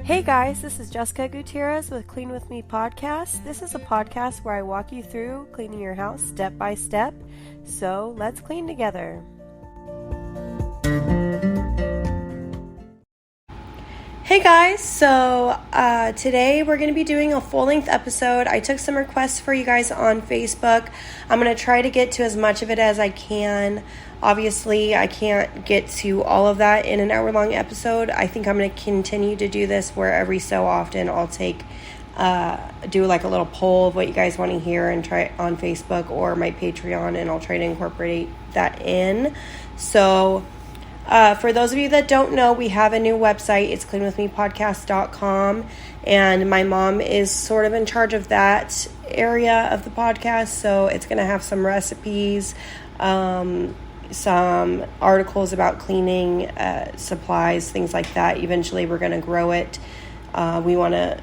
Hey guys, this is Jessica Gutierrez with Clean With Me podcast. This is a podcast where I walk you through cleaning your house step by step. So let's clean together. Hey guys, so today we're going to be doing a full-length episode. I took some requests for you guys on Facebook. I'm going to try to get to as much of it as I can. Obviously, I can't get to all of that in an hour-long episode. I think I'm going to continue to do this where every so often I'll do like a little poll of what you guys want to hear and try it on Facebook or my Patreon, and I'll try to incorporate that in. So for those of you that don't know, we have a new website. It's cleanwithmepodcast.com, and my mom is sort of in charge of that area of the podcast, so it's going to have some recipes, some articles about cleaning supplies, things like that. Eventually, we're going to grow it. We want to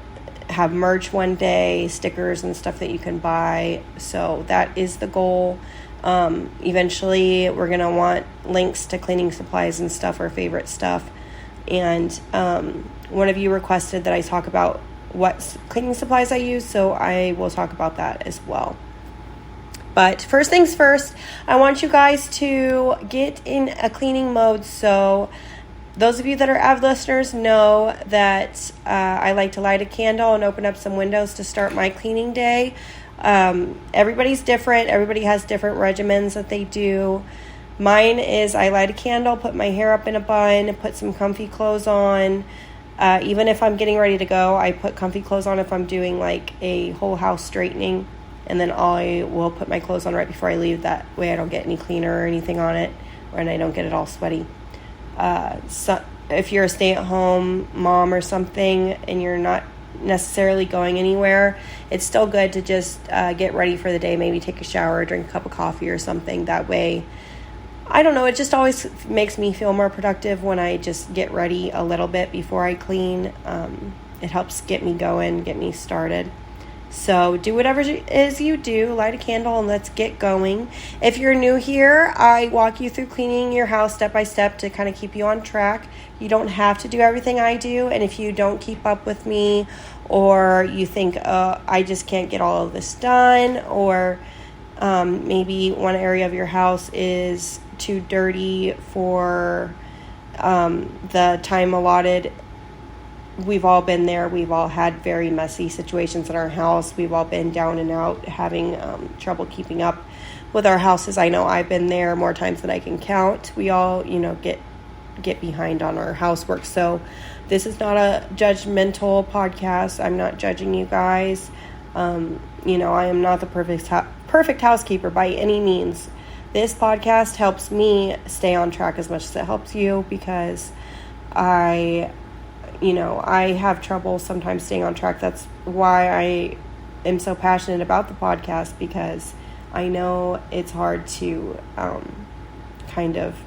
have merch one day, stickers and stuff that you can buy, so that is the goal. Eventually we're going to want links to cleaning supplies and stuff, our favorite stuff. And one of you requested that I talk about what cleaning supplies I use, so I will talk about that as well. But first things first, I want you guys to get in a cleaning mode. So those of you that are avid listeners know that I like to light a candle and open up some windows to start my cleaning day. Everybody's different. Everybody has different regimens that they do. Mine is I light a candle, put my hair up in a bun, put some comfy clothes on. Even if I'm getting ready to go, I put comfy clothes on if I'm doing like a whole house straightening. And then I will put my clothes on right before I leave. That way I don't get any cleaner or anything on it, and I don't get it all sweaty. So if you're a stay-at-home mom or something and you're not necessarily going anywhere, it's still good to just get ready for the day, maybe take a shower, drink a cup of coffee or something. That way, I don't know, it just always makes me feel more productive when I just get ready a little bit before I clean. It helps get me going, get me started. So do whatever it is you do, light a candle, and let's get going. If you're new here, I walk you through cleaning your house step by step to kind of keep you on track. You don't have to do everything I do, and if you don't keep up with me, or you think I just can't get all of this done, or maybe one area of your house is too dirty for the time allotted, we've all been there. We've all had very messy situations in our house. We've all been down and out, having trouble keeping up with our houses. I know I've been there more times than I can count. We all, get behind on our housework. So this is not a judgmental podcast. I'm not judging you guys. I am not the perfect housekeeper by any means. This podcast helps me stay on track as much as it helps you, because I have trouble sometimes staying on track. That's why I am so passionate about the podcast, because I know it's hard to kind of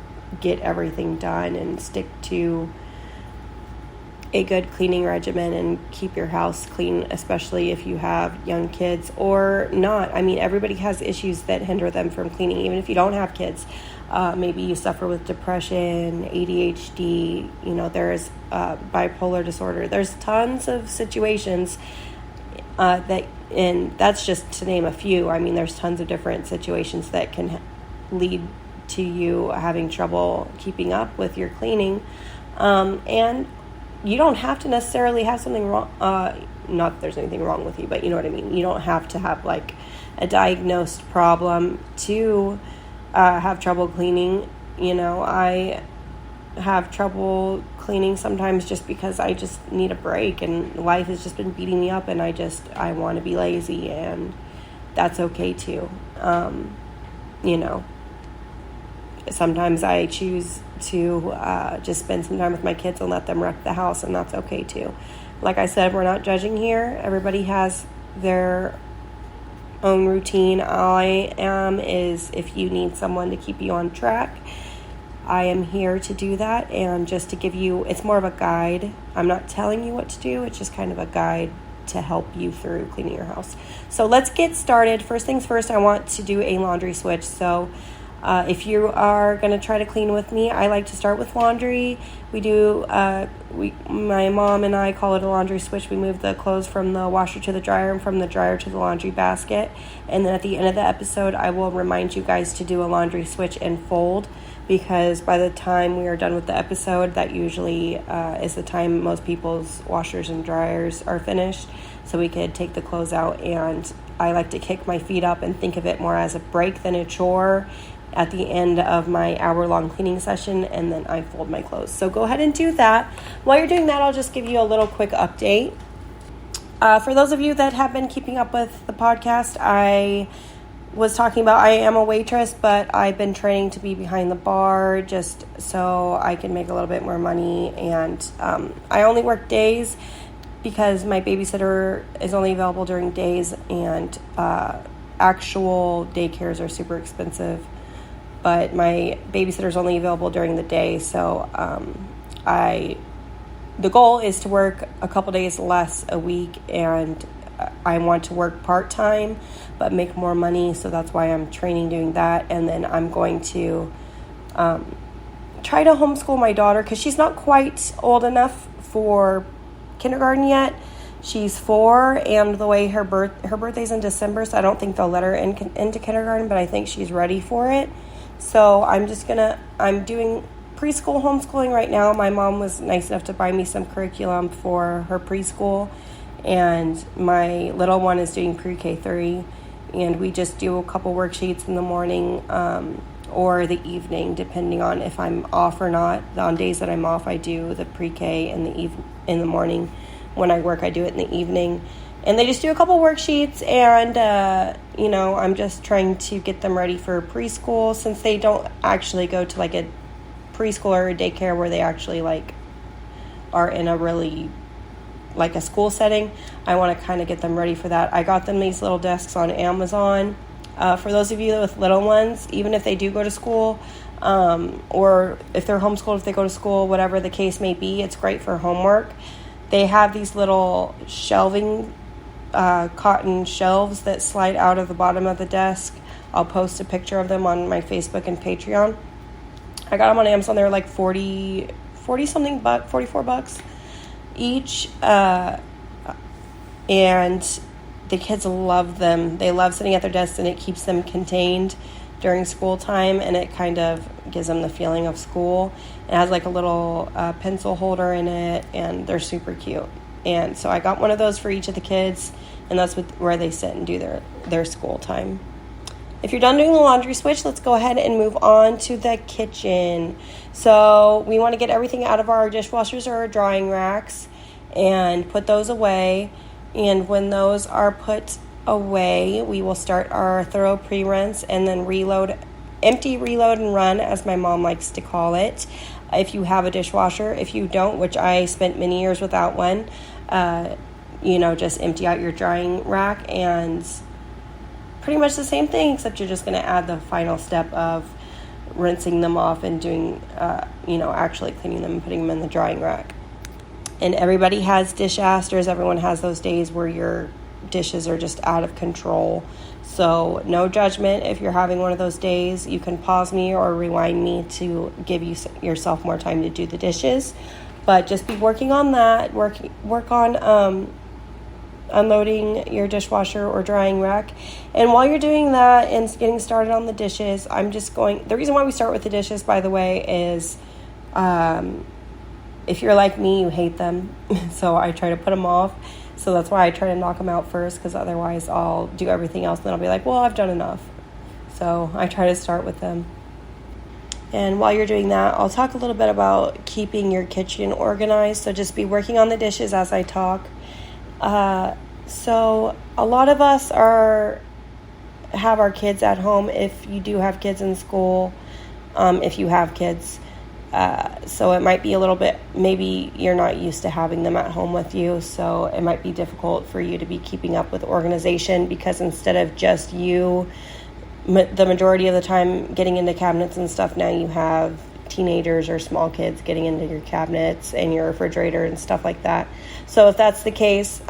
get everything done and stick to a good cleaning regimen and keep your house clean, especially if you have young kids or not. I mean, everybody has issues that hinder them from cleaning, even if you don't have kids. Maybe you suffer with depression, ADHD, there's bipolar disorder. There's tons of situations and that's just to name a few. I mean, there's tons of different situations that can lead to you having trouble keeping up with your cleaning. And you don't have to necessarily have something wrong. Not that there's anything wrong with you, but you know what I mean. You don't have to have like a diagnosed problem to have trouble cleaning. I have trouble cleaning sometimes just because I just need a break, and life has just been beating me up, and I want to be lazy, and that's okay too. Sometimes I choose to just spend some time with my kids and let them wreck the house, and that's okay too. Like I said, we're not judging here. Everybody has their own routine. Is if you need someone to keep you on track, I am here to do that, and just to give you, it's more of a guide. I'm not telling you what to do. It's just kind of a guide to help you through cleaning your house. So let's get started. First things first, I want to do a laundry switch. So If you are going to try to clean with me, I like to start with laundry. We do, my mom and I call it a laundry switch. We move the clothes from the washer to the dryer and from the dryer to the laundry basket. And then at the end of the episode, I will remind you guys to do a laundry switch and fold, because by the time we are done with the episode, that usually is the time most people's washers and dryers are finished. So we could take the clothes out, and I like to kick my feet up and think of it more as a break than a chore at the end of my hour-long cleaning session, and then I fold my clothes. So go ahead and do that. While you're doing that, I'll just give you a little quick update. For those of you that have been keeping up with the podcast, I was talking about I am a waitress, but I've been training to be behind the bar just so I can make a little bit more money. And I only work days because my babysitter is only available during days, and actual daycares are super expensive. But my babysitter is only available during the day, so the goal is to work a couple days less a week, and I want to work part-time but make more money, so that's why I'm training doing that. And then I'm going to try to homeschool my daughter, because she's not quite old enough for kindergarten yet. She's 4, and the way her birthday's in December, so I don't think they'll let her into kindergarten, but I think she's ready for it. So I'm doing preschool homeschooling right now. My mom was nice enough to buy me some curriculum for her preschool, and my little one is doing pre-K 3, and we just do a couple worksheets in the morning or the evening, depending on if I'm off or not. On days that I'm off, I do the pre-K in the morning. When I work, I do it in the evening. And they just do a couple worksheets, and, I'm just trying to get them ready for preschool, since they don't actually go to, like, a preschool or a daycare where they actually, like, are in a really, like, a school setting. I want to kind of get them ready for that. I got them these little desks on Amazon. For those of you with little ones, even if they do go to school, or if they're homeschooled, if they go to school, whatever the case may be, it's great for homework. They have these little shelving cotton shelves that slide out of the bottom of the desk. I'll post a picture of them on my Facebook and Patreon. I got them on Amazon. They're like 40 something bucks, $44 each. And the kids love them. They love sitting at their desks, and it keeps them contained during school time, and it kind of gives them the feeling of school. It has like a little pencil holder in it, and they're super cute. And so I got one of those for each of the kids, and that's where they sit and do their school time. If you're done doing the laundry switch, let's go ahead and move on to the kitchen. So we want to get everything out of our dishwashers or our drying racks and put those away. And when those are put away, we will start our thorough pre-rinse and then empty, reload, and run, as my mom likes to call it. If you have a dishwasher, if you don't, which I spent many years without one, just empty out your drying rack, and pretty much the same thing, except you're just going to add the final step of rinsing them off and doing, actually cleaning them and putting them in the drying rack. And everybody has dish-asters. Everyone has those days where your dishes are just out of control. So no judgment if you're having one of those days. You can pause me or rewind me to give yourself more time to do the dishes. But just be working on that. Work on unloading your dishwasher or drying rack. And while you're doing that and getting started on the dishes, the reason why we start with the dishes, by the way, is if you're like me, you hate them. So I try to put them off. So that's why I try to knock them out first, because otherwise I'll do everything else, and then I'll be like, well, I've done enough. So I try to start with them. And while you're doing that, I'll talk a little bit about keeping your kitchen organized. So just be working on the dishes as I talk. So a lot of us have our kids at home, if you do have kids in school, if you have kids. So it might be a little bit, maybe you're not used to having them at home with you, so it might be difficult for you to be keeping up with organization, because instead of just you, the majority of the time getting into cabinets and stuff, now you have teenagers or small kids getting into your cabinets and your refrigerator and stuff like that. So if that's the case,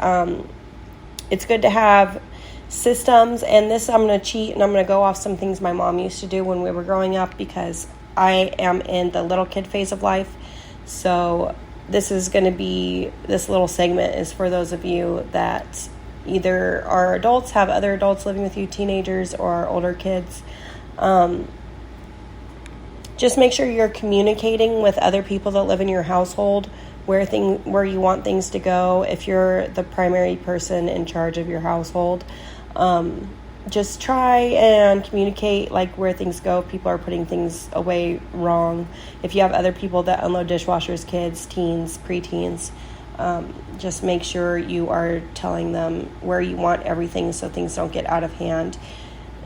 it's good to have systems. And this, I'm going to cheat and I'm going to go off some things my mom used to do when we were growing up, because I am in the little kid phase of life. So this is going to be, this little segment is for those of you that either are adults, have other adults living with you, teenagers, or older kids. Just make sure you're communicating with other people that live in your household where you want things to go. If you're the primary person in charge of your household, just try and communicate like where things go. If people are putting things away wrong. If you have other people that unload dishwashers, kids, teens, preteens, just make sure you are telling them where you want everything so things don't get out of hand.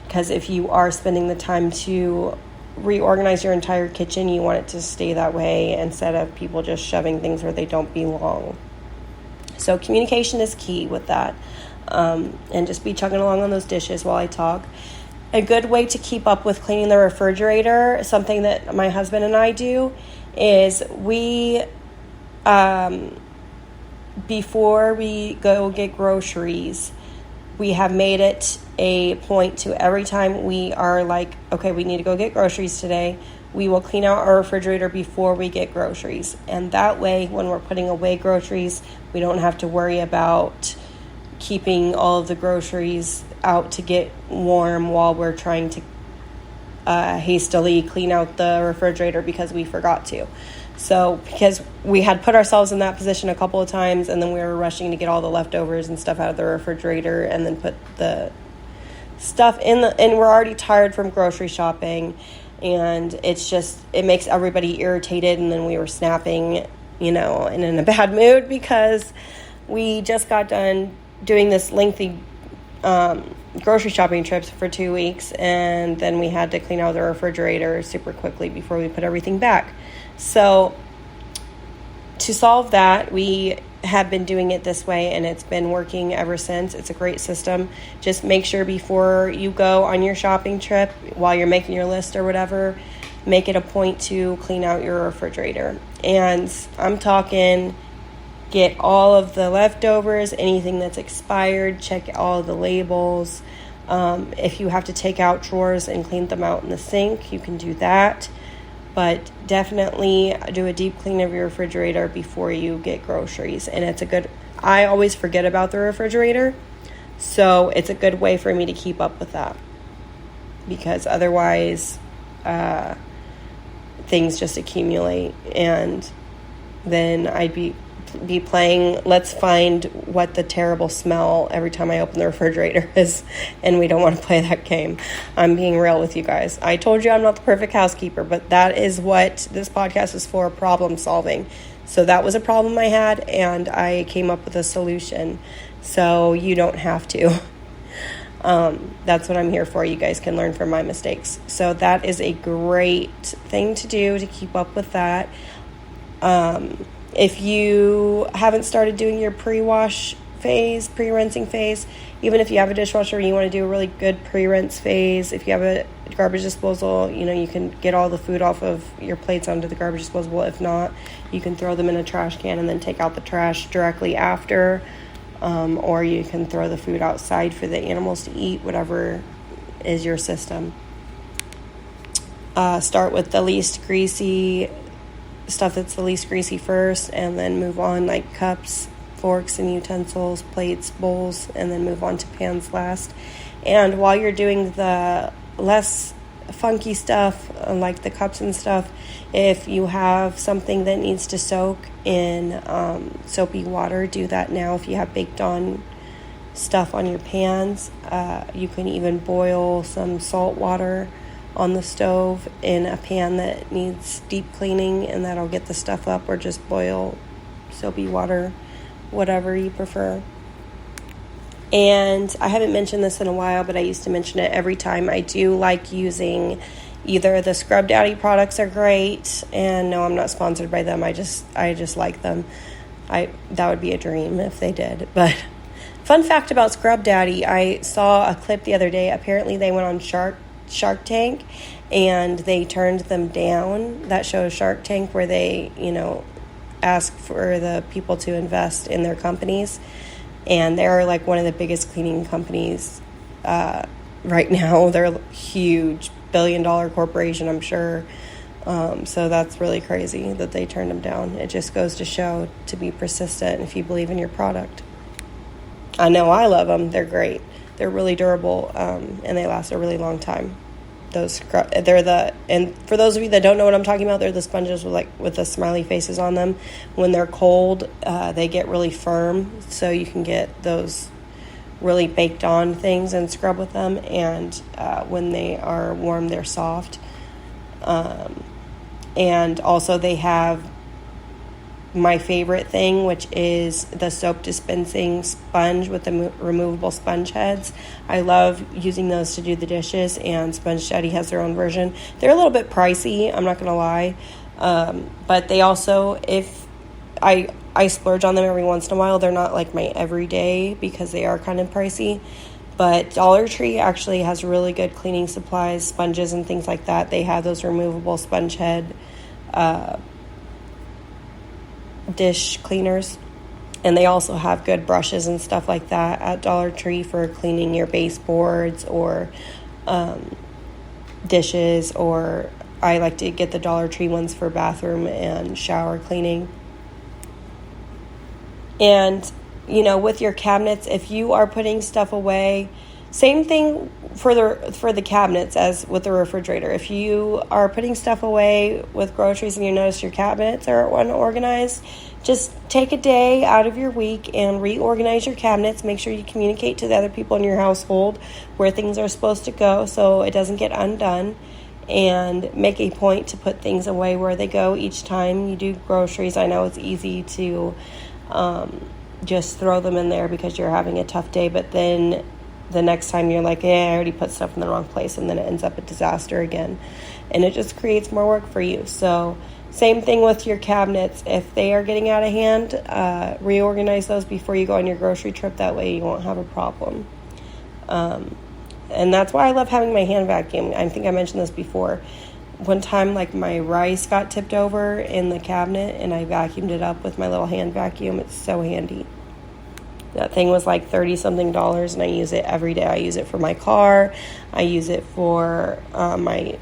Because if you are spending the time to reorganize your entire kitchen, you want it to stay that way instead of people just shoving things where they don't belong. So communication is key with that. And just be chugging along on those dishes while I talk. A good way to keep up with cleaning the refrigerator, something that my husband and I do, is we, before we go get groceries, we have made it a point to, every time we are like, okay, we need to go get groceries today, we will clean out our refrigerator before we get groceries. And that way, when we're putting away groceries, we don't have to worry about keeping all of the groceries out to get warm while we're trying to hastily clean out the refrigerator because we forgot to. So, because we had put ourselves in that position a couple of times, and then we were rushing to get all the leftovers and stuff out of the refrigerator and then put the stuff in and we're already tired from grocery shopping, and it makes everybody irritated, and then we were snapping, and in a bad mood because we just got done doing this lengthy grocery shopping trips for 2 weeks, and then we had to clean out the refrigerator super quickly before we put everything back. So to solve that, we have been doing it this way, and it's been working ever since. It's a great system. Just make sure before you go on your shopping trip, while you're making your list or whatever, make it a point to clean out your refrigerator. And I'm talking, get all of the leftovers, anything that's expired, check all of the labels. If you have to take out drawers and clean them out in the sink, you can do that. But definitely do a deep clean of your refrigerator before you get groceries. And I always forget about the refrigerator, so it's a good way for me to keep up with that. Because otherwise, things just accumulate, and then I'd be playing let's find what the terrible smell every time I open the refrigerator is, and we don't want to play that game. I'm being real with you guys. I told you I'm not the perfect housekeeper, but that is what this podcast is for, problem solving. So that was a problem I had, and I came up with a solution, so you don't have to. That's what I'm here for. You guys can learn from my mistakes. So that is a great thing to do to keep up with that. If you haven't started doing your pre-wash phase, pre-rinsing phase, even if you have a dishwasher and you want to do a really good pre-rinse phase, if you have a garbage disposal, you can get all the food off of your plates onto the garbage disposal. If not, you can throw them in a trash can and then take out the trash directly after, or you can throw the food outside for the animals to eat, whatever is your system. Start with the least greasy stuff that's the least greasy first, and then move on, like cups, forks and utensils, plates, bowls, and then move on to pans last. And while you're doing the less funky stuff, like the cups and stuff, if you have something that needs to soak in soapy water, do that now. If you have baked on stuff on your pans, you can even boil some salt water on the stove in a pan that needs deep cleaning, and that'll get the stuff up, or just boil soapy water, whatever you prefer. And I haven't mentioned this in a while, but I used to mention it every time. I do like using either the Scrub Daddy products are great, and no, I'm not sponsored by them. I just like them. That would be a dream if they did. But fun fact about Scrub Daddy, I saw a clip the other day. Apparently they went on Shark Tank, and they turned them down. That show Shark Tank, where they, ask for the people to invest in their companies, and they're like one of the biggest cleaning companies right now. They're a huge billion-dollar corporation, I'm sure. So that's really crazy that they turned them down. It just goes to show to be persistent if you believe in your product. I know I love them. They're great. They're really durable, and they last a really long time. And for those of you that don't know what I'm talking about, they're the sponges with the smiley faces on them. When they're cold, they get really firm, so you can get those really baked on things and scrub with them. And when they are warm, they're soft. And also they have my favorite thing, which is the soap dispensing sponge with the removable sponge heads. I love using those to do the dishes, and Sponge Daddy has their own version. They're a little bit pricey, I'm not going to lie. But they also, if I splurge on them every once in a while, they're not like my everyday because they are kind of pricey. But Dollar Tree actually has really good cleaning supplies, sponges and things like that. They have those removable sponge head dish cleaners, and they also have good brushes and stuff like that at Dollar Tree for cleaning your baseboards or dishes, or I like to get the Dollar Tree ones for bathroom and shower cleaning. And with your cabinets, if you are putting stuff away, same thing for the cabinets as with the refrigerator. If you are putting stuff away with groceries and you notice your cabinets are unorganized, just take a day out of your week and reorganize your cabinets. Make sure you communicate to the other people in your household where things are supposed to go so it doesn't get undone. And make a point to put things away where they go each time you do groceries. I know it's easy to just throw them in there because you're having a tough day, but then the next time you're like, I already put stuff in the wrong place, and then it ends up a disaster again, and it just creates more work for you. So same thing with your cabinets. If they are getting out of hand, reorganize those before you go on your grocery trip. That way you won't have a problem. And that's why I love having my hand vacuum. I think I mentioned this before. One time, my rice got tipped over in the cabinet, and I vacuumed it up with my little hand vacuum. It's so handy. That thing was like $30-something, and I use it every day. I use it for my car. I use it for my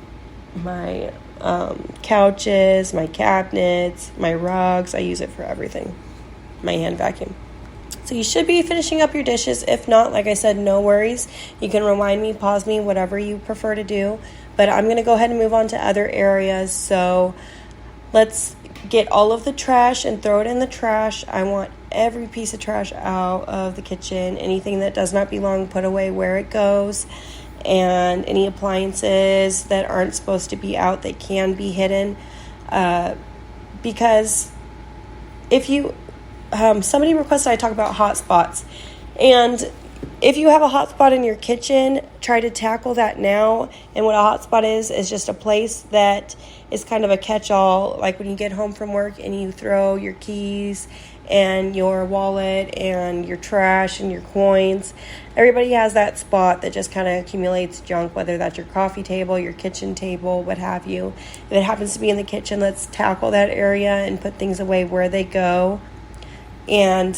couches, my cabinets, my rugs. I use it for everything, my hand vacuum. So you should be finishing up your dishes. If not, like I said, no worries. You can rewind me, pause me, whatever you prefer to do. But I'm going to go ahead and move on to other areas. So let's get all of the trash and throw it in the trash. I want every piece of trash out of the kitchen. Anything that does not belong, put away where it goes. And any appliances that aren't supposed to be out, that can be hidden. Because if you... somebody requested I talk about hot spots. And if you have a hot spot in your kitchen, try to tackle that now. And what a hot spot is just a place that is kind of a catch-all. Like when you get home from work and you throw your keys and your wallet and your trash and your coins. Everybody has that spot that just kind of accumulates junk, whether that's your coffee table, your kitchen table, what have you. If it happens to be in the kitchen, let's tackle that area and put things away where they go. And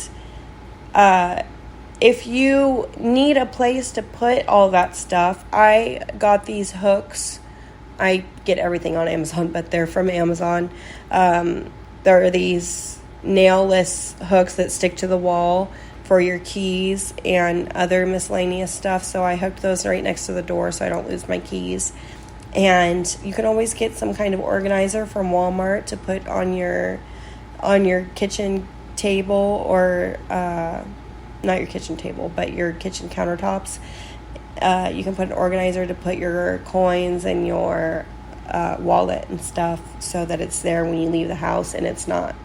if you need a place to put all that stuff, I got these hooks. I get everything on Amazon, but they're from Amazon. There are these nail-less hooks that stick to the wall for your keys and other miscellaneous stuff. So I hooked those right next to the door so I don't lose my keys. And you can always get some kind of organizer from Walmart to put on your kitchen table, or not your kitchen table, but your kitchen countertops. You can put an organizer to put your coins and your wallet and stuff so that it's there when you leave the house and it's not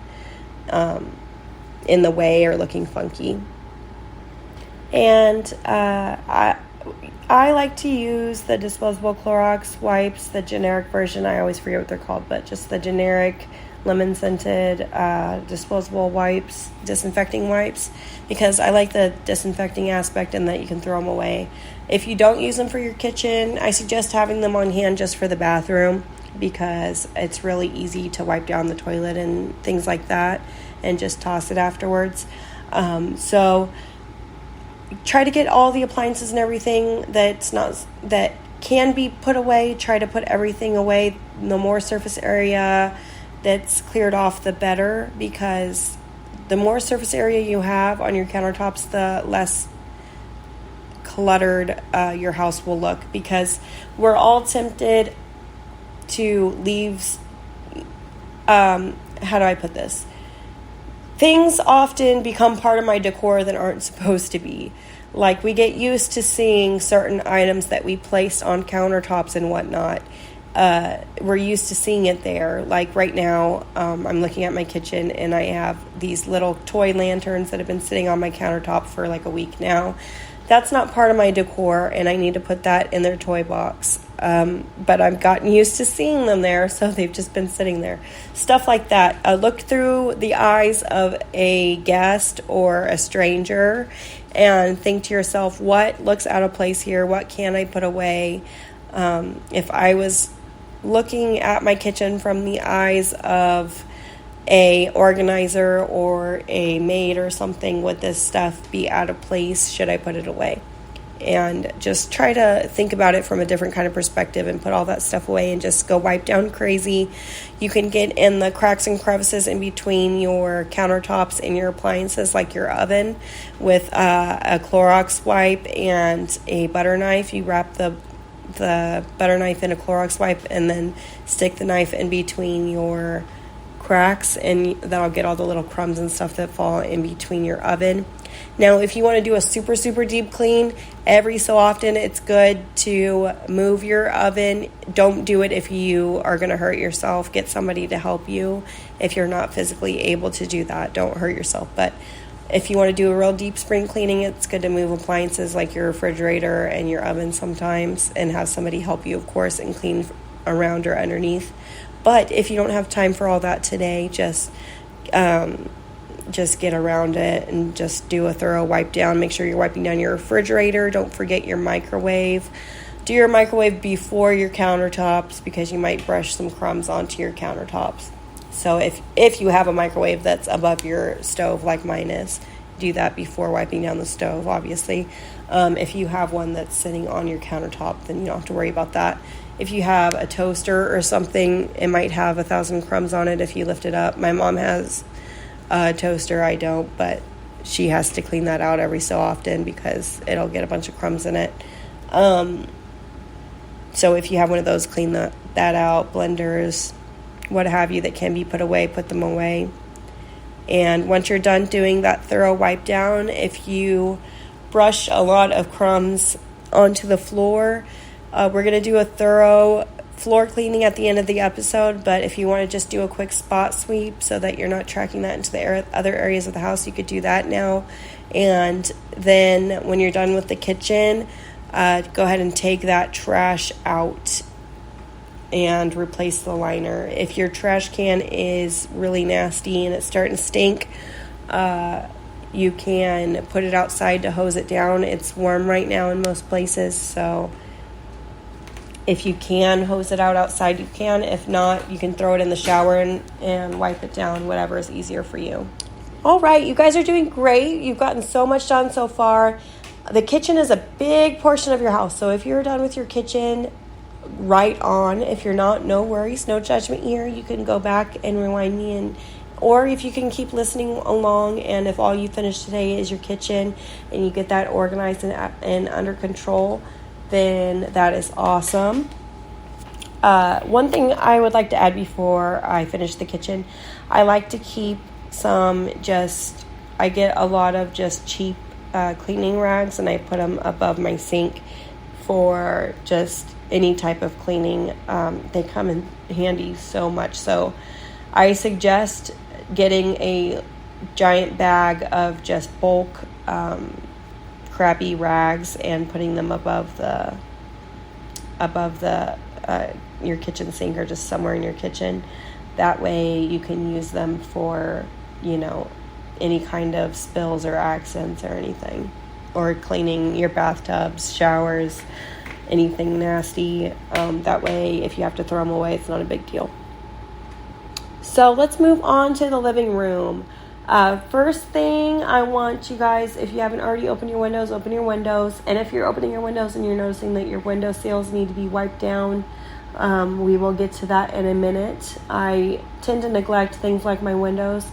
in the way or looking funky. And I like to use the disposable Clorox wipes, the generic version. I always forget what they're called, but just the generic lemon-scented disposable wipes, disinfecting wipes, because I like the disinfecting aspect and that you can throw them away. If you don't use them for your kitchen, I suggest having them on hand just for the bathroom, because it's really easy to wipe down the toilet and things like that and just toss it afterwards. So try to get all the appliances and everything that can be put away. Try to put everything away. The more surface area that's cleared off, the better, because the more surface area you have on your countertops, the less cluttered your house will look, because we're all tempted to leave, how do I put this? Things often become part of my decor that aren't supposed to be. Like, we get used to seeing certain items that we placed on countertops and whatnot. We're used to seeing it there. Like right now, I'm looking at my kitchen and I have these little toy lanterns that have been sitting on my countertop for like a week now. That's not part of my decor, and I need to put that in their toy box. But I've gotten used to seeing them there, so they've just been sitting there. Stuff like that. Look through the eyes of a guest or a stranger and think to yourself, what looks out of place here? What can I put away? If I was looking at my kitchen from the eyes of a organizer or a maid or something, would this stuff be out of place? Should I put it away? And just try to think about it from a different kind of perspective and put all that stuff away and just go wipe down crazy. You can get in the cracks and crevices in between your countertops and your appliances, like your oven, with a Clorox wipe and a butter knife. You wrap the butter knife in a Clorox wipe and then stick the knife in between your cracks, and that'll get all the little crumbs and stuff that fall in between your oven. Now, if you want to do a super, super deep clean, every so often it's good to move your oven. Don't do it if you are going to hurt yourself. Get somebody to help you if you're not physically able to do that. Don't hurt yourself. But if you want to do a real deep spring cleaning, it's good to move appliances like your refrigerator and your oven sometimes, and have somebody help you, of course, and clean around or underneath. But if you don't have time for all that today, just get around it and just do a thorough wipe down. Make sure you're wiping down your refrigerator. Don't forget your microwave. Do your microwave before your countertops, because you might brush some crumbs onto your countertops. So if you have a microwave that's above your stove like mine is, do that before wiping down the stove, obviously. If you have one that's sitting on your countertop, then you don't have to worry about that. If you have a toaster or something, it might have 1,000 crumbs on it if you lift it up. My mom has a toaster. I don't, but she has to clean that out every so often because it'll get a bunch of crumbs in it. So if you have one of those, clean that out. Blenders, what have you, that can be put away, put them away. And once you're done doing that thorough wipe down, if you brush a lot of crumbs onto the floor, we're going to do a thorough floor cleaning at the end of the episode, but if you want to just do a quick spot sweep so that you're not tracking that into the other areas of the house, you could do that now. And then when you're done with the kitchen, go ahead and take that trash out and replace the liner. If your trash can is really nasty and it's starting to stink, you can put it outside to hose it down. It's warm right now in most places, so if you can hose it out outside, you can. If not, you can throw it in the shower and wipe it down, whatever is easier for you. All right, you guys are doing great. You've gotten so much done so far. The kitchen is a big portion of your house, so if you're done with your kitchen, right on. If you're not, no worries, no judgment here. You can go back and rewind me, or if you can keep listening along, and if all you finish today is your kitchen and you get that organized and under control, then that is awesome. One thing I would like to add before I finish the kitchen, I like to keep I get a lot of just cheap cleaning rags, and I put them above my sink for just any type of cleaning. They come in handy so much. So I suggest getting a giant bag of just bulk crappy rags and putting them above the your kitchen sink, or just somewhere in your kitchen. That way you can use them for, any kind of spills or accents or anything, or cleaning your bathtubs, showers, anything nasty. That way, if you have to throw them away, it's not a big deal. So let's move on to the living room. First thing, I want you guys, if you haven't already opened your windows, open your windows. And if you're opening your windows and you're noticing that your window sills need to be wiped down, we will get to that in a minute. I tend to neglect things like my windows.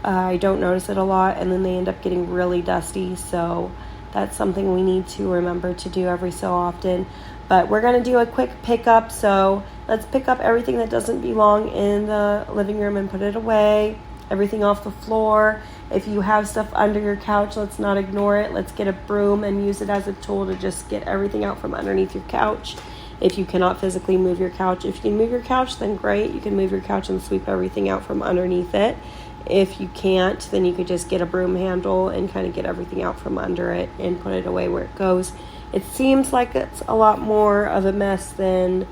I don't notice it a lot, and then they end up getting really dusty. So that's something we need to remember to do every so often. But we're going to do a quick pickup. So let's pick up everything that doesn't belong in the living room and put it away. Everything off the floor. If you have stuff under your couch, let's not ignore it. Let's get a broom and use it as a tool to just get everything out from underneath your couch. If you cannot physically move your couch, if you can move your couch, then great. You can move your couch and sweep everything out from underneath it. If you can't, then you could just get a broom handle and kind of get everything out from under it and put it away where it goes. It seems like it's a lot more of a mess than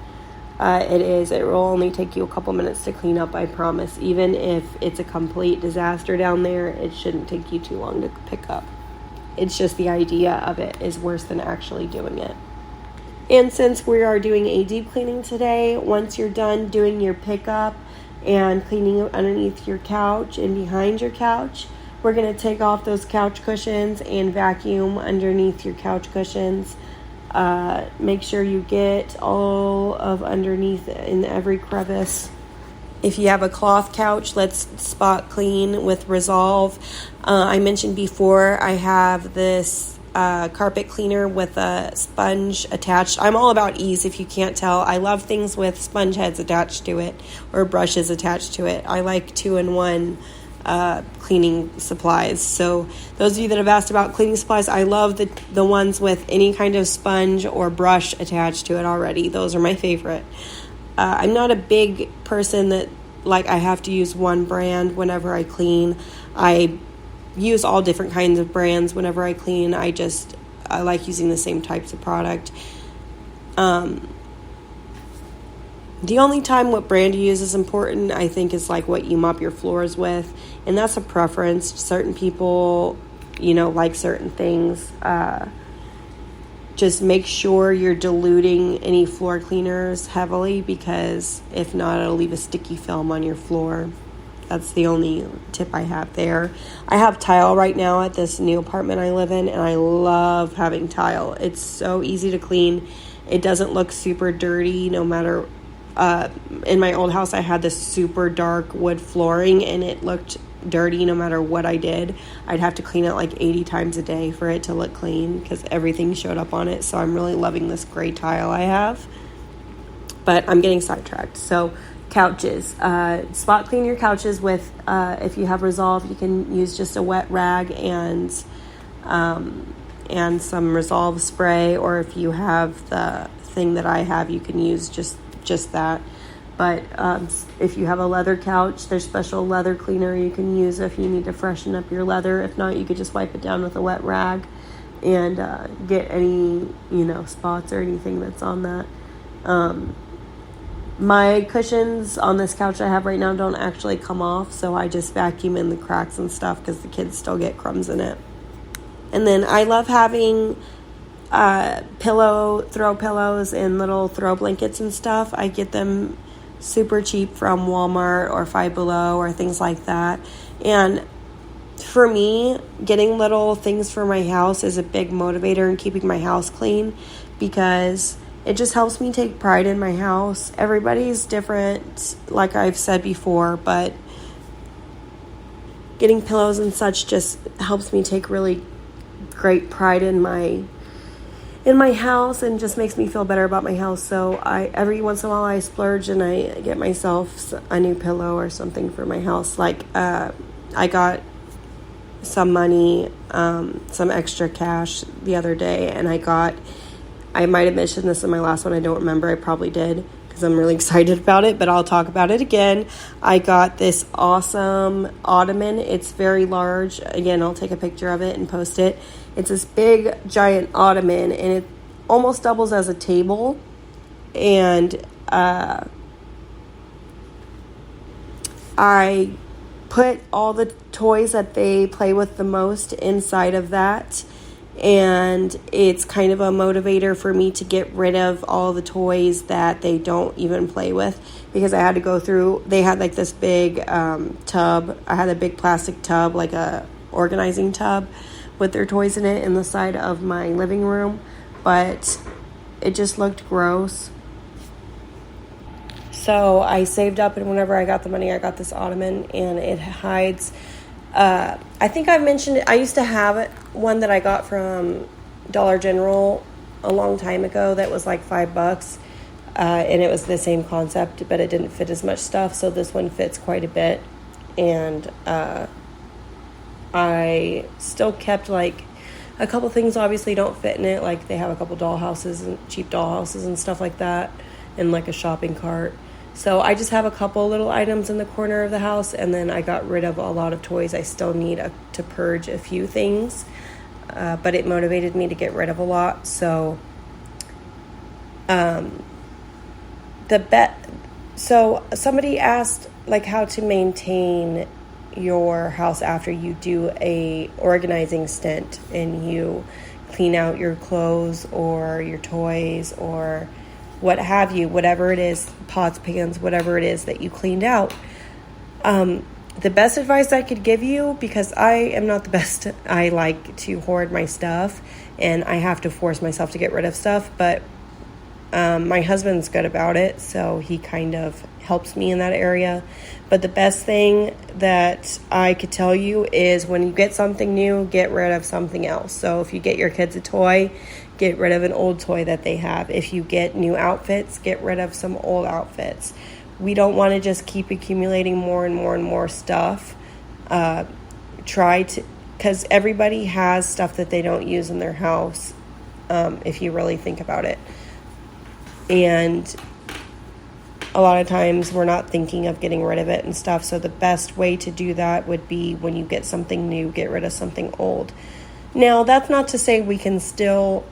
it is. It will only take you a couple minutes to clean up, I promise. Even if it's a complete disaster down there, it shouldn't take you too long to pick up. It's just the idea of it is worse than actually doing it. And since we are doing a deep cleaning today, once you're done doing your pickup and cleaning underneath your couch and behind your couch, we're going to take off those couch cushions and vacuum underneath your couch cushions. Make sure you get all of underneath in every crevice. If you have a cloth couch, let's spot clean with Resolve. I mentioned before I have this carpet cleaner with a sponge attached. I'm all about ease, if you can't tell. I love things with sponge heads attached to it or brushes attached to it. I like 2-in-1 cleaning supplies. So those of you that have asked about cleaning supplies, I love the ones with any kind of sponge or brush attached to it already. Those are my favorite. I'm not a big person that I have to use one brand whenever I clean. I use all different kinds of brands whenever I clean. I like using the same types of product. The only time what brand you use is important, I think, is what you mop your floors with. And that's a preference. Certain people, like certain things. Just make sure you're diluting any floor cleaners heavily, because if not, it'll leave a sticky film on your floor. That's the only tip I have there. I have tile right now at this new apartment I live in, and I love having tile. It's so easy to clean. It doesn't look super dirty no matter. In my old house, I had this super dark wood flooring, and it looked dirty no matter what I did. I'd have to clean it 80 times a day for it to look clean, because everything showed up on it. So I'm really loving this gray tile I have. But I'm getting sidetracked. So couches. Spot clean your couches with, if you have Resolve, you can use just a wet rag and some Resolve spray. Or if you have the thing that I have, you can use just that. But if you have a leather couch, there's special leather cleaner you can use if you need to freshen up your leather. If not, you could just wipe it down with a wet rag and get any spots or anything that's on that. My cushions on this couch I have right now don't actually come off, so I just vacuum in the cracks and stuff because the kids still get crumbs in it. And then I love having throw pillows and little throw blankets and stuff. I get them super cheap from Walmart or Five Below or things like that. And for me, getting little things for my house is a big motivator in keeping my house clean, because it just helps me take pride in my house. Everybody's different, like I've said before, but getting pillows and such just helps me take really great pride in my house, and just makes me feel better about my house. So every once in a while I splurge and I get myself a new pillow or something for my house. I got some money, some extra cash the other day, and I might have mentioned this in my last one. I don't remember. I probably did, because I'm really excited about it, but I'll talk about it again. I got this awesome ottoman. It's very large. Again, I'll take a picture of it and post it. It's this big, giant ottoman, and it almost doubles as a table. And I put all the toys that they play with the most inside of that. and it's kind of a motivator for me to get rid of all the toys that they don't even play with, because I had to go through, they had like this big tub. I had a big plastic tub, like a organizing tub with their toys in it in the side of my living room, but it just looked gross. So I saved up, and whenever I got the money, I got this ottoman, and it hides. I think I've mentioned it. I used to have one that I got from Dollar General a long time ago that was like $5, and it was the same concept, but it didn't fit as much stuff. So this one fits quite a bit, and I still kept like a couple things obviously don't fit in it. Like they have a couple dollhouses and cheap dollhouses and stuff like that, and like a shopping cart. So I just have a couple little items in the corner of the house, and then I got rid of a lot of toys. I still need to purge a few things, but it motivated me to get rid of a lot. So so somebody asked like how to maintain your house after you do a organizing stint and you clean out your clothes or your toys or what have you, whatever it is, pots, pans, whatever it is that you cleaned out. The best advice I could give you, because I am not the best, I like to hoard my stuff and I have to force myself to get rid of stuff, but my husband's good about it, so he kind of helps me in that area. But the best thing that I could tell you is when you get something new, get rid of something else. So if you get your kids a toy, get rid of an old toy that they have. If you get new outfits, get rid of some old outfits. We don't want to just keep accumulating more and more and more stuff. Because everybody has stuff that they don't use in their house, if you really think about it. And a lot of times we're not thinking of getting rid of it and stuff. So the best way to do that would be when you get something new, get rid of something old. Now, that's not to say we can still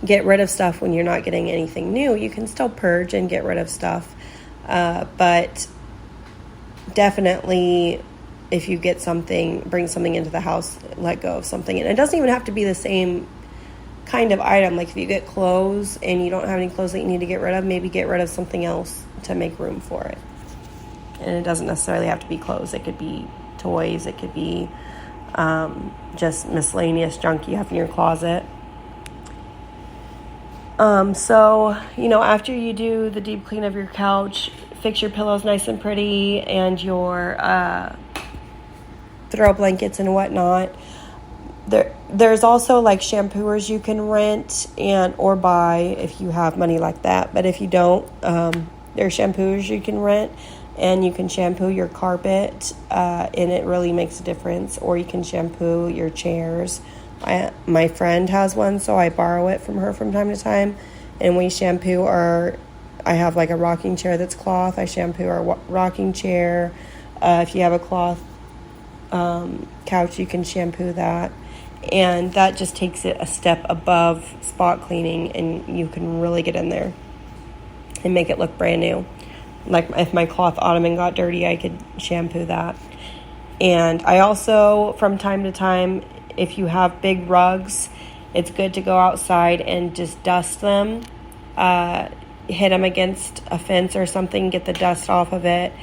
get rid of stuff when you're not getting anything new. You can still purge and get rid of stuff. But definitely if you get something, bring something into the house, let go of something. And it doesn't even have to be the same kind of item. Like if you get clothes and you don't have any clothes that you need to get rid of, maybe get rid of something else to make room for it. And it doesn't necessarily have to be clothes. It could be toys. It could be just miscellaneous junk you have in your closet. So, after you do the deep clean of your couch, fix your pillows nice and pretty and your throw blankets and whatnot. There's also like shampooers you can rent or buy if you have money like that. But if you don't, there's shampoos you can rent, and you can shampoo your carpet, and it really makes a difference. Or you can shampoo your chairs. My friend has one, so I borrow it from her from time to time, and we shampoo I have like a rocking chair that's cloth. I shampoo our rocking chair. If you have a cloth couch, you can shampoo that. And that just takes it a step above spot cleaning, and you can really get in there and make it look brand new. Like if my cloth ottoman got dirty, I could shampoo that. And I also, from time to time, if you have big rugs, it's good to go outside and just dust them. Hit them against a fence or something, get the dust off of it.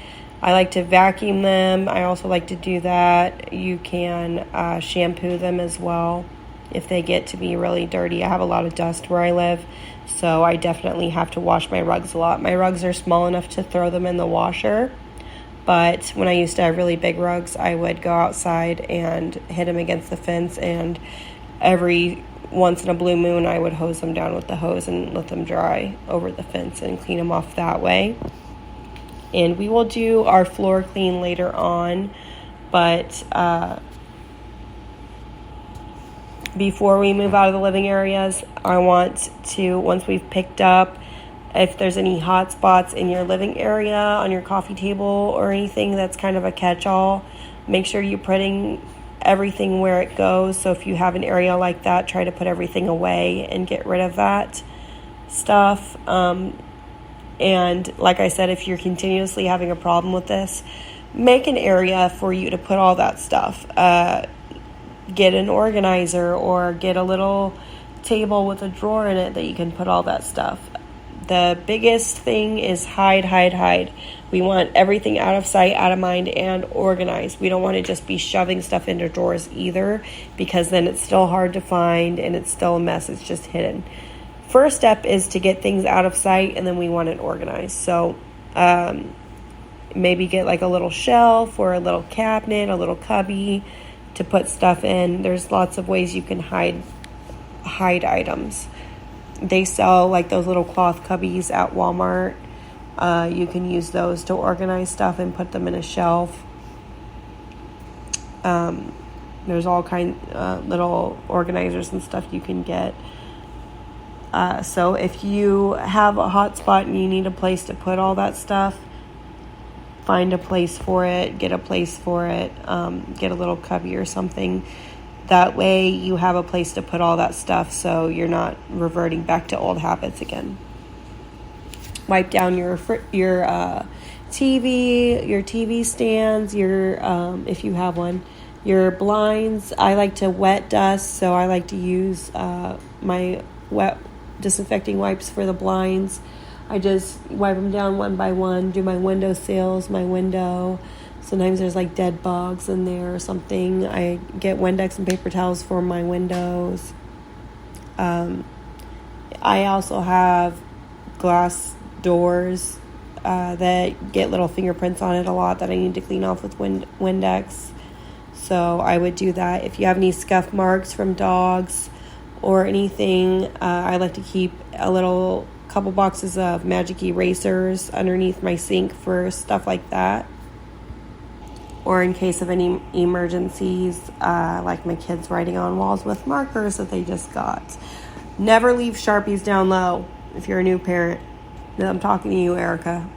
I like to vacuum them. I also like to do that. You can shampoo them as well if they get to be really dirty. I have a lot of dust where I live, so I definitely have to wash my rugs a lot. My rugs are small enough to throw them in the washer, but when I used to have really big rugs, I would go outside and hit them against the fence, and every once in a blue moon, I would hose them down with the hose and let them dry over the fence and clean them off that way. And we will do our floor clean later on, but before we move out of the living areas, I want to, once we've picked up, if there's any hot spots in your living area, on your coffee table or anything that's kind of a catch-all, make sure you're putting everything where it goes. So if you have an area like that, try to put everything away and get rid of that stuff. And like I said, if you're continuously having a problem with this, make an area for you to put all that stuff. get an organizer or get a little table with a drawer in it that you can put all that stuff. The biggest thing is hide. We want everything out of sight, out of mind, and organized. We don't want to just be shoving stuff into drawers either, because then it's still hard to find and it's still a mess. It's just hidden. First step is to get things out of sight, and then we want it organized. So maybe get like a little shelf or a little cabinet, a little cubby to put stuff in. There's lots of ways you can hide items. They sell like those little cloth cubbies at Walmart. You can use those to organize stuff and put them in a shelf. There's all kind little organizers and stuff you can get. So if you have a hot spot and you need a place to put all that stuff, find a place for it, get a place for it, get a little cubby or something. That way you have a place to put all that stuff, so you're not reverting back to old habits again. Wipe down your TV, your TV stands, if you have one, your blinds. I like to wet dust, so I like to use my wet disinfecting wipes for the blinds. I just wipe them down one by one, do my window sills, my window. Sometimes there's like dead bugs in there or something. I get Windex and paper towels for my windows. I also have glass doors that get little fingerprints on it a lot that I need to clean off with Windex. So I would do that. If you have any scuff marks from dogs or anything, I like to keep a couple boxes of magic erasers underneath my sink for stuff like that. Or in case of any emergencies, like my kids writing on walls with markers that they just got. Never leave Sharpies down low if you're a new parent. I'm talking to you, Erica.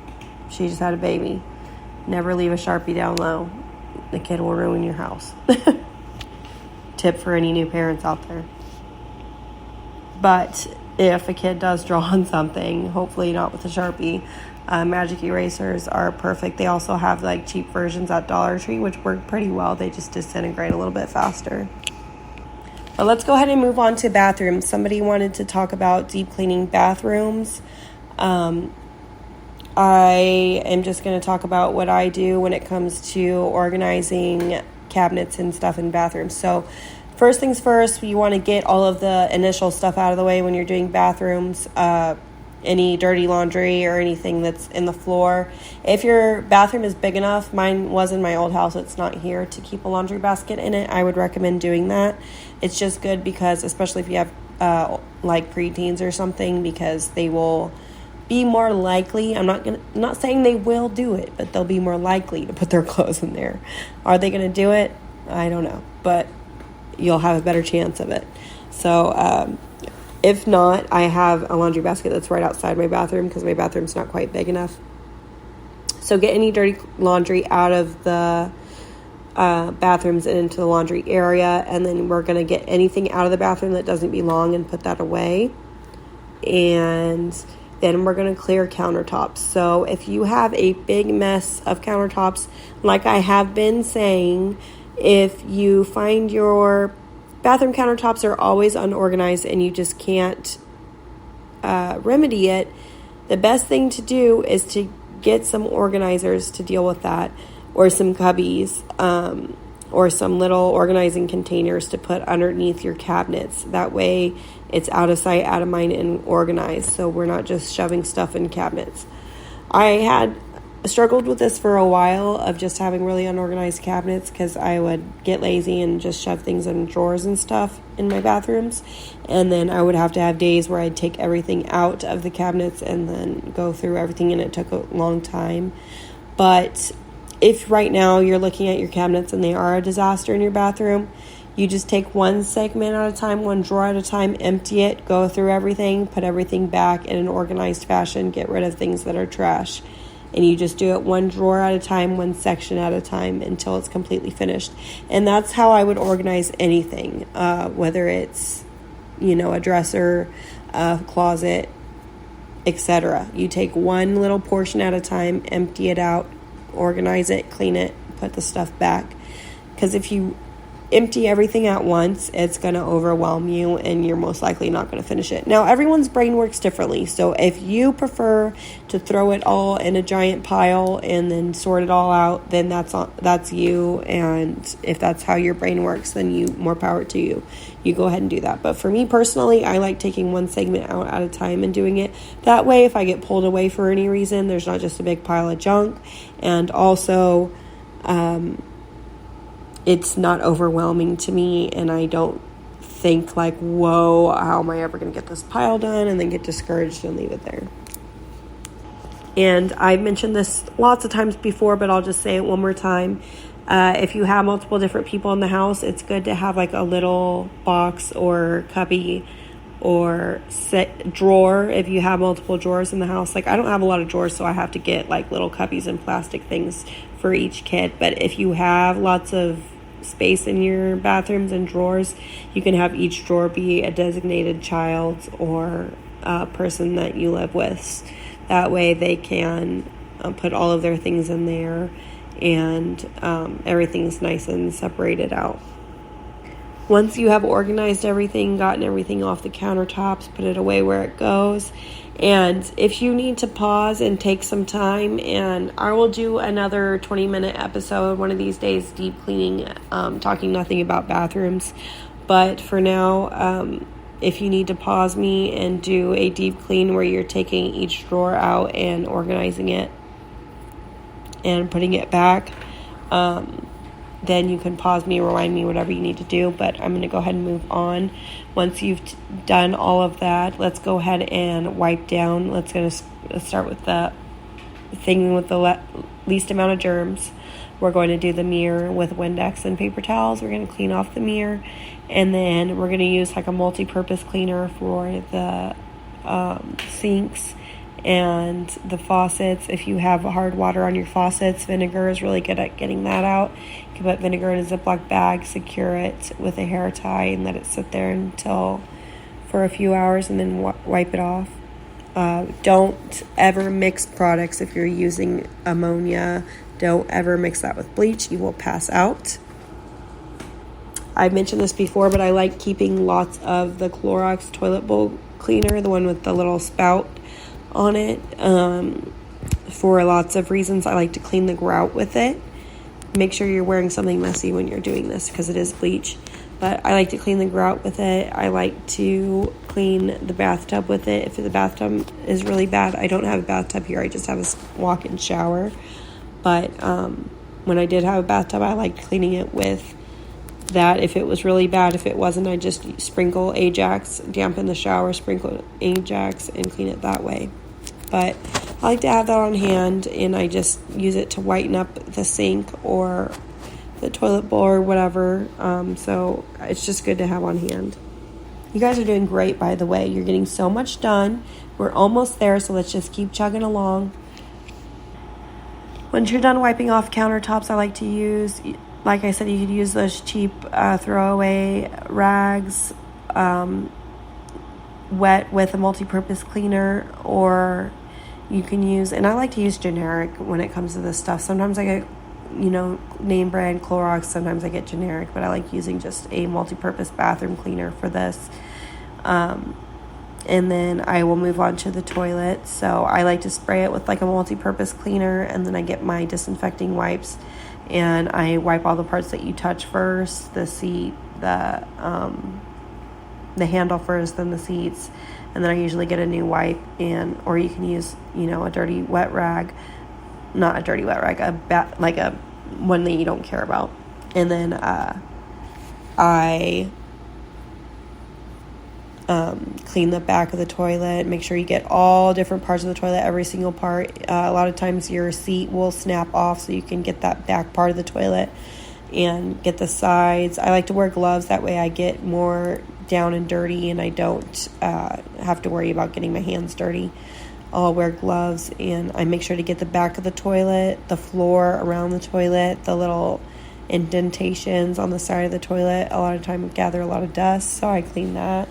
She just had a baby. Never leave a Sharpie down low. The kid will ruin your house. Tip for any new parents out there. But if a kid does draw on something, hopefully not with a Sharpie, magic erasers are perfect. They also have like cheap versions at Dollar Tree, which work pretty well. They just disintegrate a little bit faster. But let's go ahead and move on to bathrooms. Somebody wanted to talk about deep cleaning bathrooms. I am just going to talk about what I do when it comes to organizing cabinets and stuff in bathrooms. So first things first, you want to get all of the initial stuff out of the way when you're doing bathrooms. Any dirty laundry or anything that's in the floor. If your bathroom is big enough, mine was in my old house, it's not here, to keep a laundry basket in it, I would recommend doing that. It's just good because, especially if you have like preteens or something, because they will be more likely, I'm not saying they will do it, but they'll be more likely to put their clothes in there. Are they going to do it? I don't know, but you'll have a better chance of it. So, if not, I have a laundry basket that's right outside my bathroom because my bathroom's not quite big enough. So get any dirty laundry out of the bathrooms and into the laundry area, and then we're going to get anything out of the bathroom that doesn't belong and put that away. And then we're going to clear countertops. So if you have a big mess of countertops, like I have been saying, if you find your bathroom countertops are always unorganized and you just can't remedy it, the best thing to do is to get some organizers to deal with that, or some cubbies, or some little organizing containers to put underneath your cabinets. That way it's out of sight, out of mind, and organized, so we're not just shoving stuff in cabinets. I had struggled with this for a while, of just having really unorganized cabinets, because I would get lazy and just shove things in drawers and stuff in my bathrooms, and then I would have to have days where I'd take everything out of the cabinets and then go through everything, and it took a long time. But if right now you're looking at your cabinets and they are a disaster in your bathroom, you just take one segment at a time, one drawer at a time, empty it, go through everything, put everything back in an organized fashion, get rid of things that are trash. And you just do it one drawer at a time, one section at a time, until it's completely finished. And that's how I would organize anything, whether it's, a dresser, a closet, etc. You take one little portion at a time, empty it out, organize it, clean it, put the stuff back. Because if you empty everything at once, it's going to overwhelm you and you're most likely not going to finish it. Now, everyone's brain works differently. So if you prefer to throw it all in a giant pile and then sort it all out, then that's you. And if that's how your brain works, then more power to you. You go ahead and do that. But for me personally, I like taking one segment out at a time and doing it. That way, if I get pulled away for any reason, there's not just a big pile of junk. And also, it's not overwhelming to me, and I don't think like, whoa, how am I ever going to get this pile done, and then get discouraged and leave it there. And I've mentioned this lots of times before, but I'll just say it one more time. If you have multiple different people in the house, it's good to have like a little box or cubby or drawer if you have multiple drawers in the house. Like, I don't have a lot of drawers, so I have to get like little cubbies and plastic things for each kid. But if you have lots of space in your bathrooms and drawers, you can have each drawer be a designated child or a person that you live with. That way they can put all of their things in there, and everything's nice and separated out. Once you have organized everything, gotten everything off the countertops, put it away where it goes. And if you need to pause and take some time, and I will do another 20-minute episode one of these days, deep cleaning, talking nothing about bathrooms. But for now, if you need to pause me and do a deep clean where you're taking each drawer out and organizing it and putting it back, then you can pause me, rewind me, whatever you need to do. But I'm going to go ahead and move on. Once you've done all of that, let's go ahead and wipe down. Let's start with the thing with the least amount of germs. We're going to do the mirror with Windex and paper towels. We're going to clean off the mirror. And then we're going to use like a multi-purpose cleaner for the sinks and the faucets. If you have hard water on your faucets, vinegar is really good at getting that out. You can put vinegar in a Ziploc bag, secure it with a hair tie, and let it sit there for a few hours, and then wipe it off. Don't ever mix products. If you're using ammonia, don't ever mix that with bleach. You will pass out. I've mentioned this before, but I like keeping lots of the Clorox toilet bowl cleaner, the one with the little spout on it, for lots of reasons. I like to clean the grout with it. Make sure you're wearing something messy when you're doing this, because it is bleach. But I like to clean the grout with it. I like to clean the bathtub with it. If the bathtub is really bad, I don't have a bathtub here. I just have a walk-in shower. But when I did have a bathtub, I liked cleaning it with that. If it was really bad, if it wasn't, I just sprinkle Ajax, dampen the shower, sprinkle Ajax, and clean it that way. But I like to have that on hand, and I just use it to whiten up the sink or the toilet bowl or whatever. So it's just good to have on hand. You guys are doing great, by the way. You're getting so much done. We're almost there, so let's just keep chugging along. Once you're done wiping off countertops, I like to use, like I said, you could use those cheap throwaway rags, wet with a multi-purpose cleaner, or you can use, and I like to use generic when it comes to this stuff. Sometimes I get, name brand Clorox, sometimes I get generic, but I like using just a multi-purpose bathroom cleaner for this. And then I will move on to the toilet. So I like to spray it with like a multi-purpose cleaner, and then I get my disinfecting wipes, and I wipe all the parts that you touch first, the seat, the handle first, then the seats, and then I usually get a new wipe, or you can use, a dirty wet rag, not a dirty wet rag, like a one that you don't care about, and then I clean the back of the toilet. Make sure you get all different parts of the toilet, every single part. A lot of times your seat will snap off, so you can get that back part of the toilet and get the sides. I like to wear gloves, that way I get more down and dirty, and I don't have to worry about getting my hands dirty. I'll wear gloves, and I make sure to get the back of the toilet, the floor around the toilet, the little indentations on the side of the toilet. A lot of time gather a lot of dust, so I clean that.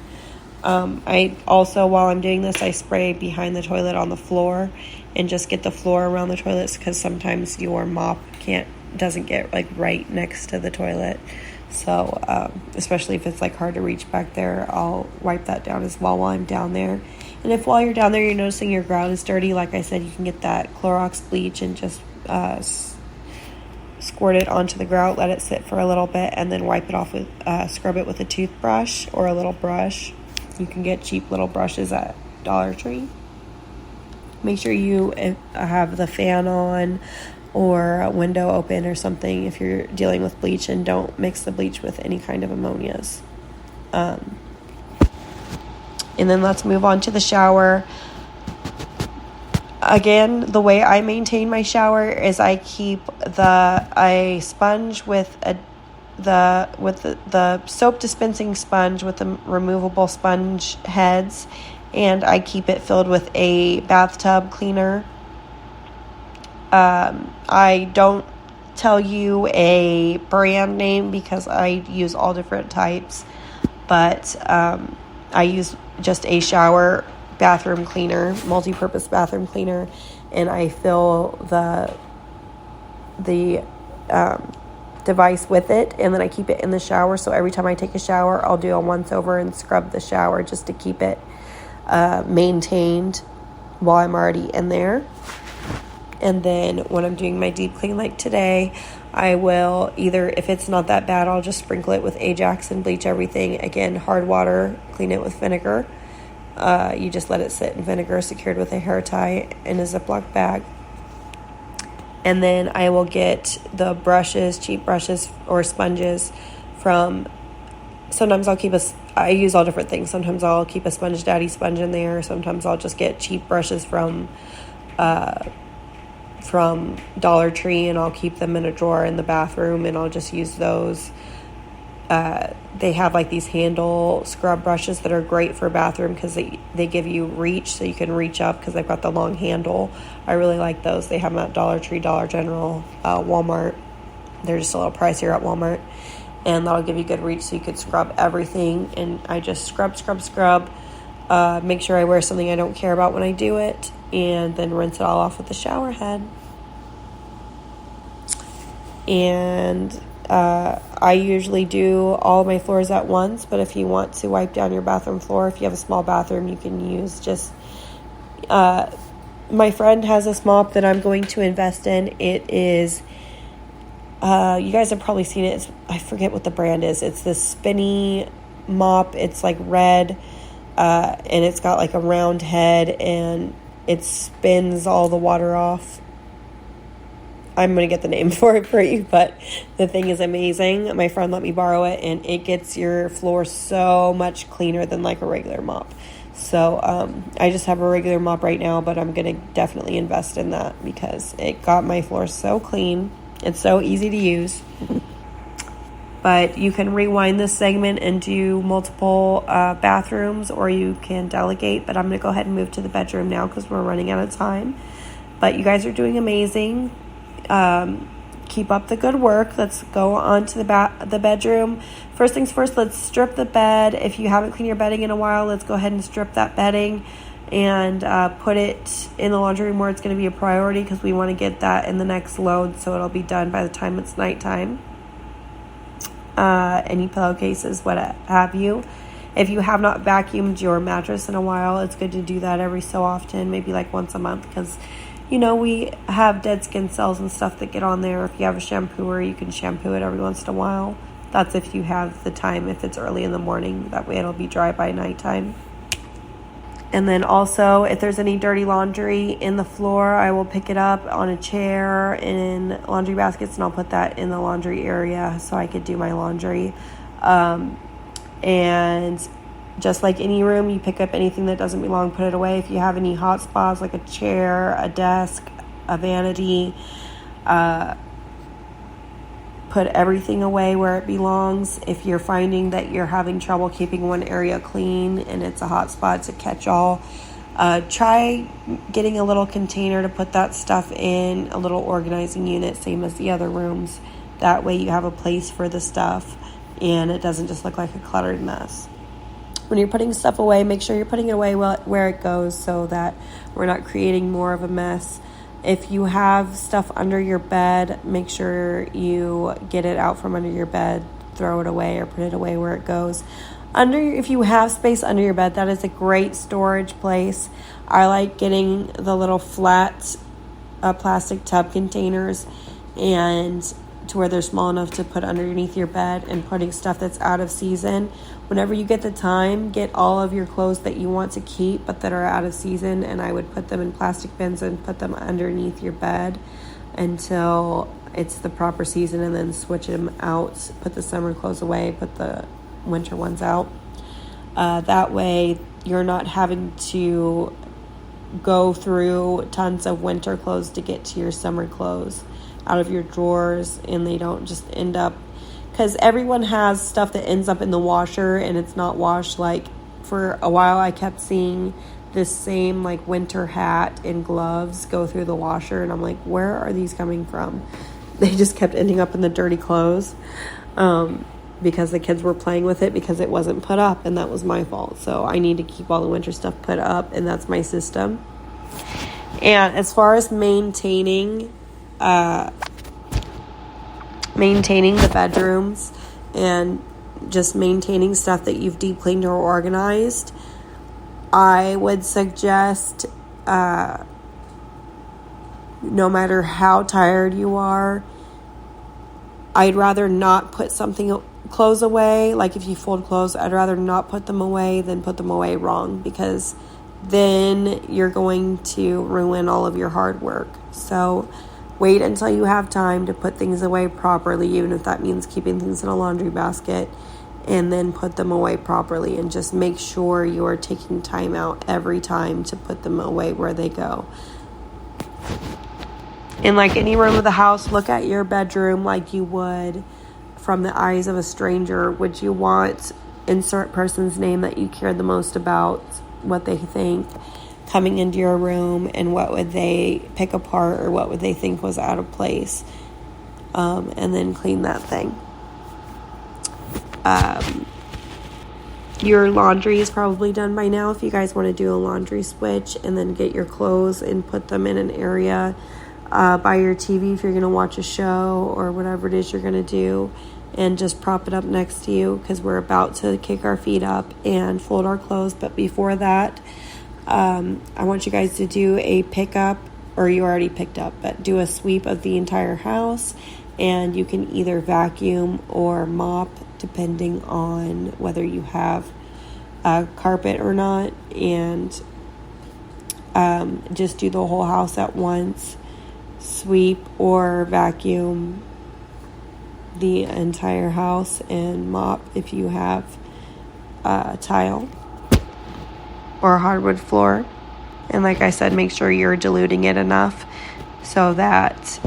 I also, while I'm doing this, I spray behind the toilet on the floor and just get the floor around the toilets, because sometimes your mop can't doesn't get like right next to the toilet. So especially if it's like hard to reach back there, I'll wipe that down as well while I'm down there. And if while you're down there you're noticing your grout is dirty, like I said, you can get that Clorox bleach and just squirt it onto the grout, let it sit for a little bit, and then wipe it off with scrub it with a toothbrush or a little brush. You can get cheap little brushes at Dollar Tree. Make sure you have the fan on or a window open or something if you're dealing with bleach, and don't mix the bleach with any kind of ammonias. And then let's move on to the shower. Again, the way I maintain my shower is I keep a sponge with the soap dispensing sponge with the removable sponge heads, and I keep it filled with a bathtub cleaner. I don't tell you a brand name because I use all different types, but I use just a shower bathroom cleaner, multi-purpose bathroom cleaner, and I fill the device with it, and then I keep it in the shower. So every time I take a shower, I'll do a once over and scrub the shower just to keep it maintained while I'm already in there. And then when I'm doing my deep clean like today, I will either, if it's not that bad, I'll just sprinkle it with Ajax and bleach everything. Again, hard water, clean it with vinegar. You just let it sit in vinegar secured with a hair tie in a Ziploc bag. And then I will get the brushes, cheap brushes or sponges from, sometimes I use all different things. Sometimes I'll keep a Sponge Daddy sponge in there. Sometimes I'll just get cheap brushes from Dollar Tree, and I'll keep them in a drawer in the bathroom, and I'll just use those. They have like these handle scrub brushes that are great for bathroom because they give you reach, so you can reach up because they've got the long handle. I really like those. They have them at Dollar Tree, Dollar General, Walmart. They're just a little pricier at Walmart, and that'll give you good reach so you could scrub everything. And I just scrub. Make sure I wear something I don't care about when I do it, and then rinse it all off with the shower head. And I usually do all my floors at once, but if you want to wipe down your bathroom floor, if you have a small bathroom, you can use just my friend has this mop that I'm going to invest in. It is you guys have probably seen it. I forget what the brand is. It's this spinny mop. It's like red, and it's got like a round head, and it spins all the water off. I'm going to get the name for it for you, but the thing is amazing. My friend let me borrow it, and it gets your floor so much cleaner than like a regular mop. So I just have a regular mop right now, but I'm going to definitely invest in that because it got my floor so clean. It's so easy to use. But you can rewind this segment and do multiple bathrooms, or you can delegate. But I'm going to go ahead and move to the bedroom now because we're running out of time. But you guys are doing amazing. Keep up the good work. Let's go on to the bedroom. First things first, let's strip the bed. If you haven't cleaned your bedding in a while, let's go ahead and strip that bedding and put it in the laundry room where it's going to be a priority because we want to get that in the next load so it'll be done by the time it's nighttime. Any pillowcases, what have you. If you have not vacuumed your mattress in a while, it's good to do that every so often, maybe like once a month, because we have dead skin cells and stuff that get on there. If you have a shampooer, you can shampoo it every once in a while. That's if you have the time, if it's early in the morning. That way it'll be dry by nighttime. And then also, if there's any dirty laundry in the floor, I will pick it up on a chair in laundry baskets, and I'll put that in the laundry area so I could do my laundry. And just like any room, you pick up anything that doesn't belong, put it away. If you have any hot spots like a chair, a desk, a vanity, put everything away where it belongs. If you're finding that you're having trouble keeping one area clean and it's a hot spot, it's a catch-all, try getting a little container to put that stuff in, a little organizing unit, same as the other rooms. That way you have a place for the stuff and it doesn't just look like a cluttered mess. When you're putting stuff away, make sure you're putting it away where it goes so that we're not creating more of a mess. If you have stuff under your bed, make sure you get it out from under your bed, throw it away or put it away where it goes. If you have space under your bed, that is a great storage place. I like getting the little flat plastic tub containers and to where they're small enough to put underneath your bed, and putting stuff that's out of season. Whenever you get the time, get all of your clothes that you want to keep but that are out of season, and I would put them in plastic bins and put them underneath your bed until it's the proper season, and then switch them out, put the summer clothes away, put the winter ones out. That way you're not having to go through tons of winter clothes to get to your summer clothes out of your drawers, and they don't just end up, because everyone has stuff that ends up in the washer and it's not washed. Like for a while I kept seeing this same like winter hat and gloves go through the washer, and I'm like, where are these coming from? They just kept ending up in the dirty clothes because the kids were playing with it because it wasn't put up, and that was my fault. So I need to keep all the winter stuff put up, and that's my system. And as far as maintaining the bedrooms and just maintaining stuff that you've deep cleaned or organized, I would suggest no matter how tired you are, I'd rather not put clothes away. Like if you fold clothes, I'd rather not put them away than put them away wrong, because then you're going to ruin all of your hard work. So wait until you have time to put things away properly, even if that means keeping things in a laundry basket, and then put them away properly, and just make sure you're taking time out every time to put them away where they go. In like any room of the house, look at your bedroom like you would from the eyes of a stranger. Would you want insert person's name that you care the most about, what they think, coming into your room, and what would they pick apart or what would they think was out of place, and then clean that thing. Your laundry is probably done by now if you guys want to do a laundry switch, and then get your clothes and put them in an area by your TV if you're going to watch a show or whatever it is you're going to do, and just prop it up next to you, because we're about to kick our feet up and fold our clothes. But before that, I want you guys to do a pickup, or you already picked up, but do a sweep of the entire house, and you can either vacuum or mop depending on whether you have a carpet or not, and just do the whole house at once. Sweep or vacuum the entire house, and mop if you have tile or a hardwood floor. And like I said, make sure you're diluting it enough so that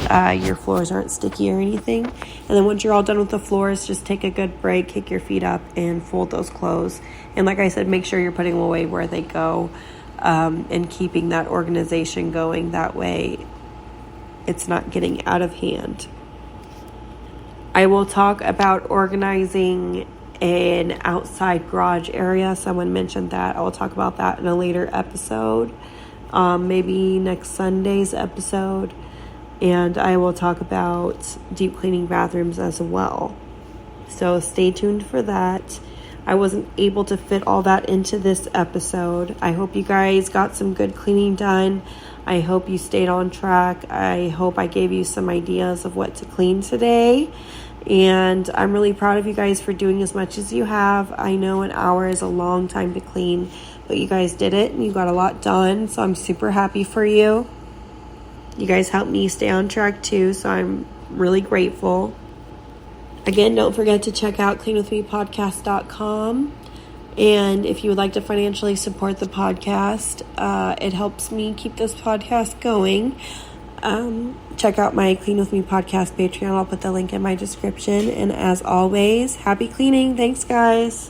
your floors aren't sticky or anything. And then once you're all done with the floors, just take a good break, kick your feet up, and fold those clothes. And like I said, make sure you're putting them away where they go, and keeping that organization going. That way it's not getting out of hand. I will talk about organizing an outside garage area. Someone mentioned that. I will talk about that in a later episode, maybe next Sunday's episode. And I will talk about deep cleaning bathrooms as well. So stay tuned for that. I wasn't able to fit all that into this episode. I hope you guys got some good cleaning done. I hope you stayed on track. I hope I gave you some ideas of what to clean today. And I'm really proud of you guys for doing as much as you have. I know an hour is a long time to clean, but you guys did it and you got a lot done. So I'm super happy for you. You guys helped me stay on track too, so I'm really grateful. Again, don't forget to check out cleanwithmepodcast.com. And if you would like to financially support the podcast, it helps me keep this podcast going. Check out my Clean With Me podcast Patreon. I'll put the link in my description. And as always, happy cleaning. Thanks, guys.